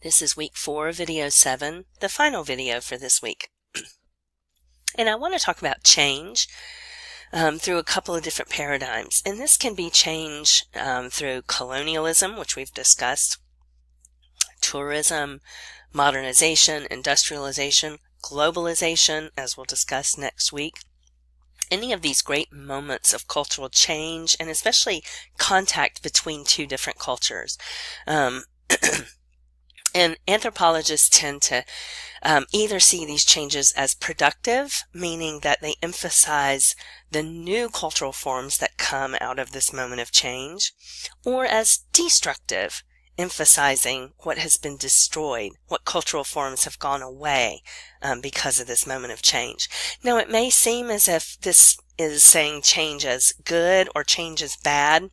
This is week 4, video 7, the final video for this week. And I want to talk about change through a couple of different paradigms. And this can be change through colonialism, which we've discussed, tourism, modernization, industrialization, globalization, as we'll discuss next week. Any of these great moments of cultural change, and especially contact between two different cultures. And anthropologists tend to either see these changes as productive, meaning that they emphasize the new cultural forms that come out of this moment of change, or as destructive, emphasizing what has been destroyed, what cultural forms have gone away because of this moment of change. Now, it may seem as if this is saying change as good or change as bad,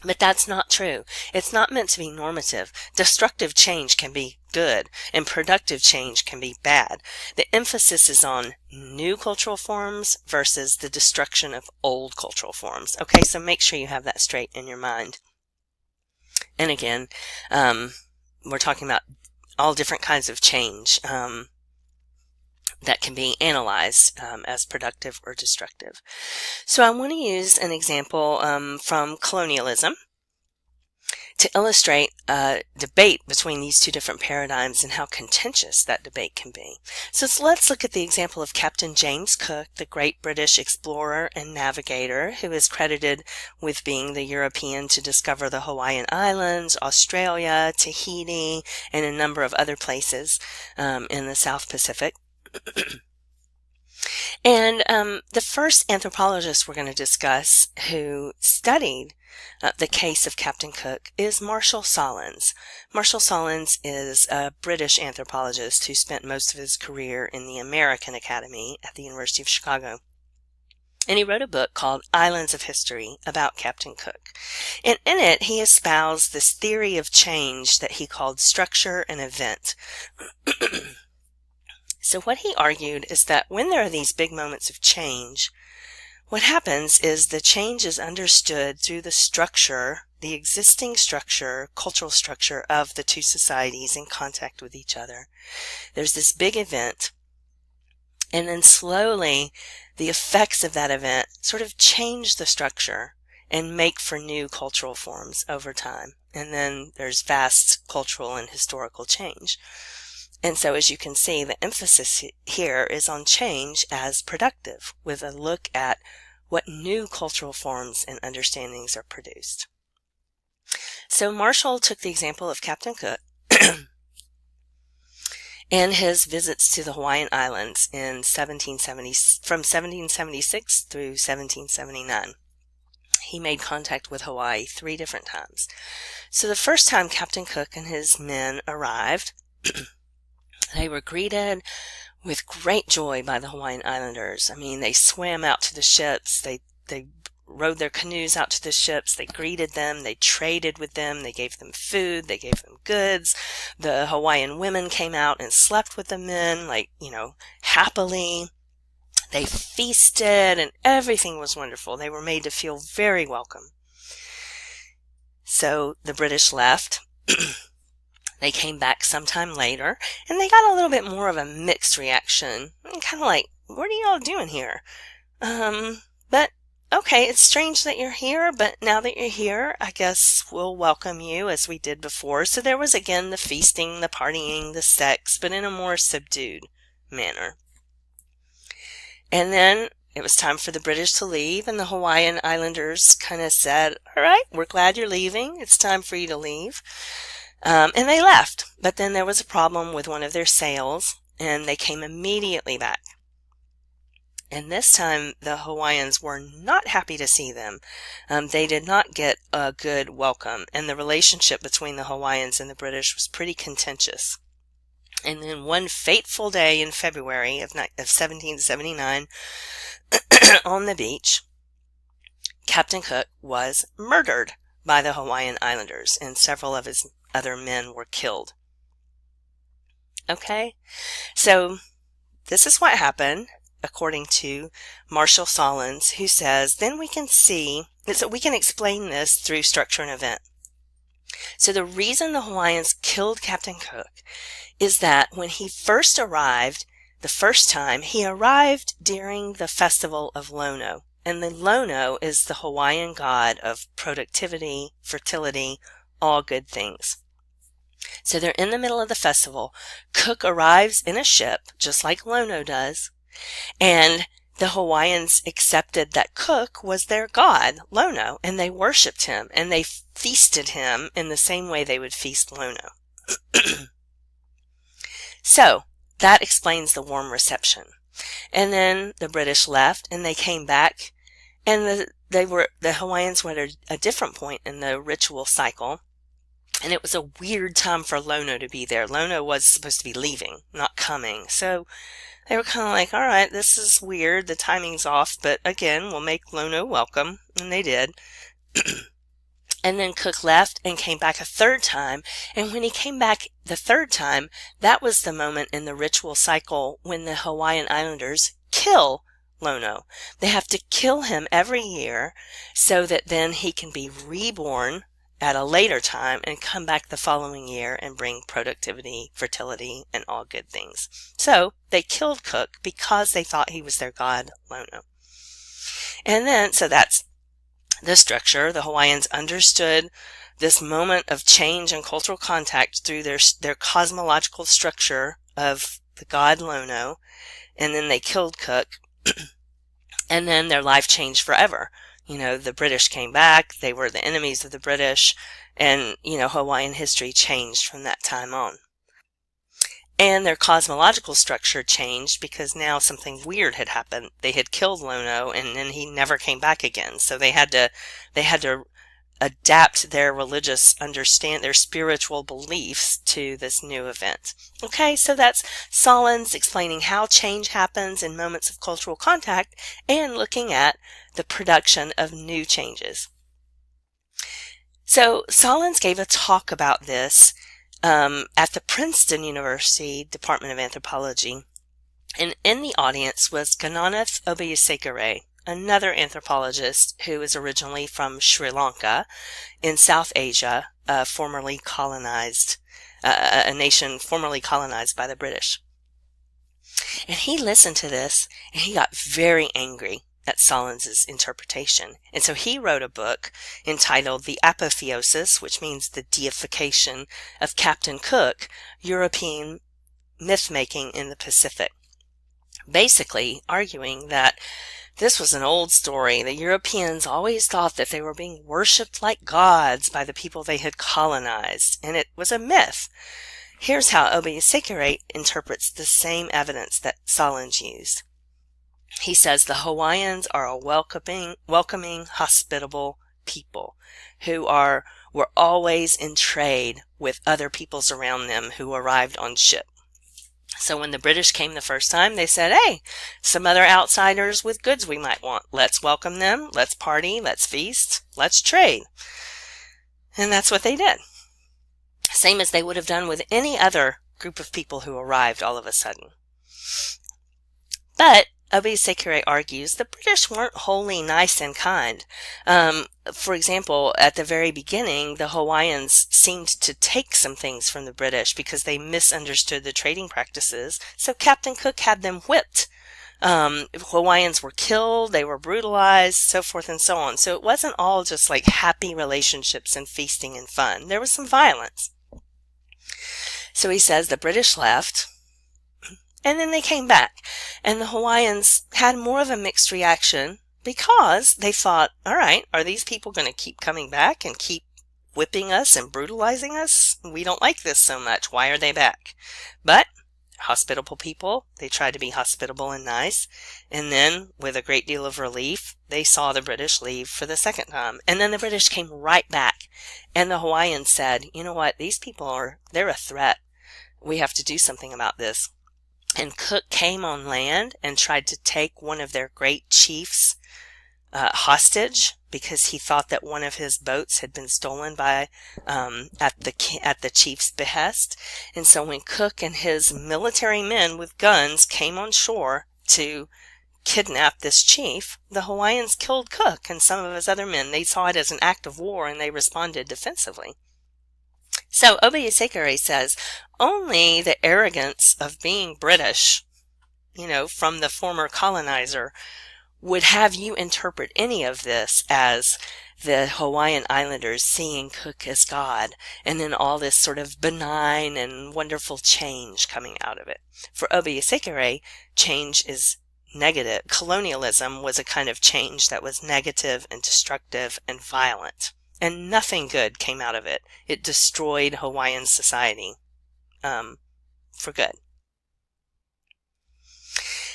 but that's not true. It's not meant to be normative. Destructive change can be good, and productive change can be bad. The emphasis is on new cultural forms versus the destruction of old cultural forms. Okay, so make sure you have that straight in your mind. And again, we're talking about all different kinds of change that can be analyzed as productive or destructive. So I want to use an example from colonialism to illustrate a debate between these two different paradigms and how contentious that debate can be. So let's look at the example of Captain James Cook, the great British explorer and navigator who is credited with being the European to discover the Hawaiian Islands, Australia, Tahiti, and a number of other places in the South Pacific. And the first anthropologist we're going to discuss who studied the case of Captain Cook is Marshall Sahlins. Marshall Sahlins is a British anthropologist who spent most of his career in the American Academy at the University of Chicago. And he wrote a book called Islands of History about Captain Cook. And in it, he espoused this theory of change that he called structure and event. So what he argued is that when there are these big moments of change, what happens is the change is understood through the structure, the existing structure, cultural structure of the two societies in contact with each other. There's this big event, and then slowly the effects of that event sort of change the structure and make for new cultural forms over time. And then there's vast cultural and historical change. And so, as you can see, the emphasis here is on change as productive, with a look at what new cultural forms and understandings are produced. So Marshall took the example of Captain Cook and his visits to the Hawaiian Islands in from 1776 through 1779. He made contact with Hawaii 3 different times. So the first time Captain Cook and his men arrived, they were greeted with great joy by the Hawaiian Islanders. I mean, they swam out to the ships, they rowed their canoes out to the ships, they greeted them, they traded with them, they gave them food, they gave them goods. The Hawaiian women came out and slept with the men, happily. They feasted, and everything was wonderful. They were made to feel very welcome. So the British left. They came back sometime later, and they got a little bit more of a mixed reaction. Kind of like, what are y'all doing here? But, okay, it's strange that you're here, but now that you're here, I guess we'll welcome you as we did before. So there was again the feasting, the partying, the sex, but in a more subdued manner. And then it was time for the British to leave, and the Hawaiian Islanders kind of said, all right, we're glad you're leaving. It's time for you to leave. And they left, but then there was a problem with one of their sails, and they came immediately back. And this time, the Hawaiians were not happy to see them. They did not get a good welcome, and the relationship between the Hawaiians and the British was pretty contentious. And then one fateful day in February of 1779, on the beach, Captain Cook was murdered by the Hawaiian Islanders, and several of his other men were killed. Okay, so this is what happened, according to Marshall Sahlins, who says, then we can explain this through structure and event. So the reason the Hawaiians killed Captain Cook is that when he first arrived, the first time, he arrived during the festival of Lono. And the Lono is the Hawaiian god of productivity, fertility, all good things. So they're in the middle of the festival. Cook arrives in a ship, just like Lono does. And the Hawaiians accepted that Cook was their god, Lono, and they worshipped him, and they feasted him in the same way they would feast Lono. So that explains the warm reception. And then the British left, and they came back, and the Hawaiians were at a different point in the ritual cycle. And it was a weird time for Lono to be there. Lono was supposed to be leaving, not coming. So they were kind of like, all right, this is weird. The timing's off, but again, we'll make Lono welcome. And they did. And then Cook left and came back a third time. And when he came back the third time, that was the moment in the ritual cycle when the Hawaiian Islanders kill Lono. They have to kill him every year so that then he can be reborn at a later time and come back the following year and bring productivity, fertility, and all good things. So they killed Cook because they thought he was their god, Lono. And then, so that's the structure. The Hawaiians understood this moment of change and cultural contact through their cosmological structure of the god Lono, and then they killed Cook, and then their life changed forever. You know, the British came back, they were the enemies of the British, and, you know, Hawaiian history changed from that time on. And their cosmological structure changed because now something weird had happened. They had killed Lono, and then he never came back again. So they had to adapt their their spiritual beliefs to this new event. Okay, so that's Solons explaining how change happens in moments of cultural contact and looking at the production of new changes. So Solons gave a talk about this at the Princeton University Department of Anthropology, and in the audience was Gananath Obeyesekere, another anthropologist who is originally from Sri Lanka in South Asia, formerly colonized, a nation formerly colonized by the British. And he listened to this, and he got very angry at Solons's interpretation. And so he wrote a book entitled The Apotheosis, which means the deification of Captain Cook, European Myth-Making in the Pacific. Basically arguing that this was an old story. The Europeans always thought that they were being worshipped like gods by the people they had colonized, and it was a myth. Here's how Obeyesekere interprets the same evidence that Solons used. He says the Hawaiians are a welcoming, hospitable people who were always in trade with other peoples around them who arrived on ship. So when the British came the first time, they said, hey, some other outsiders with goods we might want. Let's welcome them. Let's party. Let's feast. Let's trade. And that's what they did. Same as they would have done with any other group of people who arrived all of a sudden. But Obeyesekere argues the British weren't wholly nice and kind. For example, at the very beginning, the Hawaiians seemed to take some things from the British because they misunderstood the trading practices. So Captain Cook had them whipped. Hawaiians were killed, they were brutalized, so forth and so on. So it wasn't all just like happy relationships and feasting and fun. There was some violence. So he says the British left. And then they came back, and the Hawaiians had more of a mixed reaction because they thought, all right, are these people going to keep coming back and keep whipping us and brutalizing us? We don't like this so much. Why are they back? But hospitable people, they tried to be hospitable and nice. And then, with a great deal of relief, they saw the British leave for the second time. And then the British came right back. And the Hawaiians said, you know what, these people they're a threat. We have to do something about this. And Cook came on land and tried to take one of their great chiefs hostage because he thought that one of his boats had been stolen by at the chief's behest. And so when Cook and his military men with guns came on shore to kidnap this chief, the Hawaiians killed Cook and some of his other men. They saw it as an act of war and they responded defensively. So Obiasekere says, only the arrogance of being British, from the former colonizer, would have you interpret any of this as the Hawaiian Islanders seeing Cook as God, and then all this sort of benign and wonderful change coming out of it. For Obiasekere, change is negative. Colonialism was a kind of change that was negative and destructive and violent, and nothing good came out of it. It destroyed Hawaiian society for good.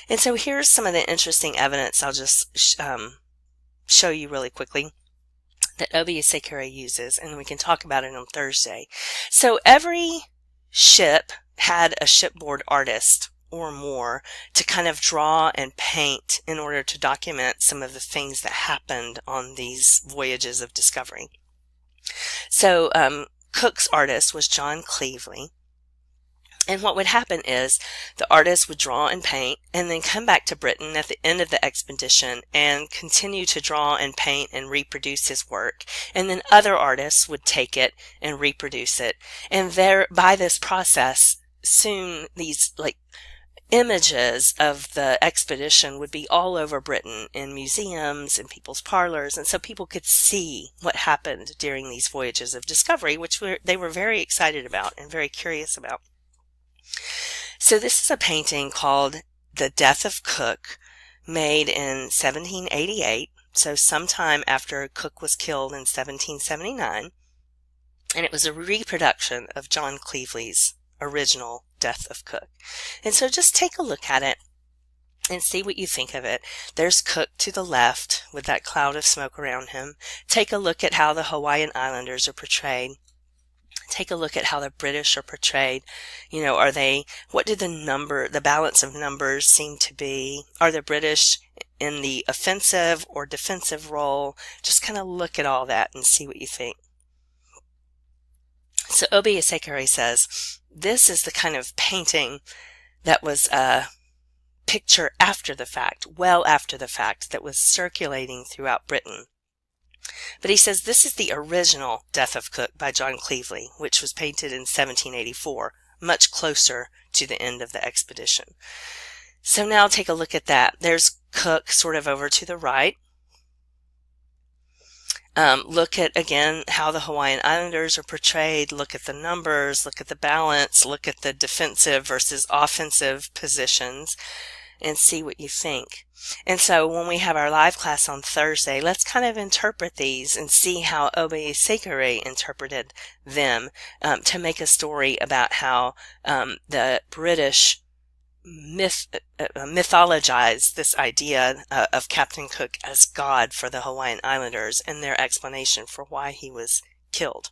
And so here's some of the interesting evidence I'll just show you really quickly that Obiasekere uses, and we can talk about it on Thursday. So every ship had a shipboard artist or more to kind of draw and paint in order to document some of the things that happened on these voyages of discovery. So Cook's artist was John Cleveley. And what would happen is the artist would draw and paint and then come back to Britain at the end of the expedition and continue to draw and paint and reproduce his work. And then other artists would take it and reproduce it. And there, by this process, soon these images of the expedition would be all over Britain in museums and people's parlors. And so people could see what happened during these voyages of discovery, which they were very excited about and very curious about. So this is a painting called The Death of Cook, made in 1788, so sometime after Cook was killed in 1779, and it was a reproduction of John Cleveley's original Death of Cook. And so just take a look at it and see what you think of it. There's Cook to the left with that cloud of smoke around him. Take a look at how the Hawaiian Islanders are portrayed. Take a look at how the British are portrayed. What did the balance of numbers seem to be? Are the British in the offensive or defensive role? Just kind of look at all that and see what you think. So Obiasekere says, this is the kind of painting that was a picture after the fact, well after the fact, that was circulating throughout Britain. But he says this is the original Death of Cook by John Cleveley, which was painted in 1784, much closer to the end of the expedition. So now take a look at that. There's Cook sort of over to the right. Look at, again, how the Hawaiian Islanders are portrayed. Look at the numbers. Look at the balance. Look at the defensive versus offensive positions and see what you think. And so when we have our live class on Thursday, let's kind of interpret these and see how Obiasekere interpreted them to make a story about how the British mythologized this idea of Captain Cook as God for the Hawaiian Islanders and their explanation for why he was killed.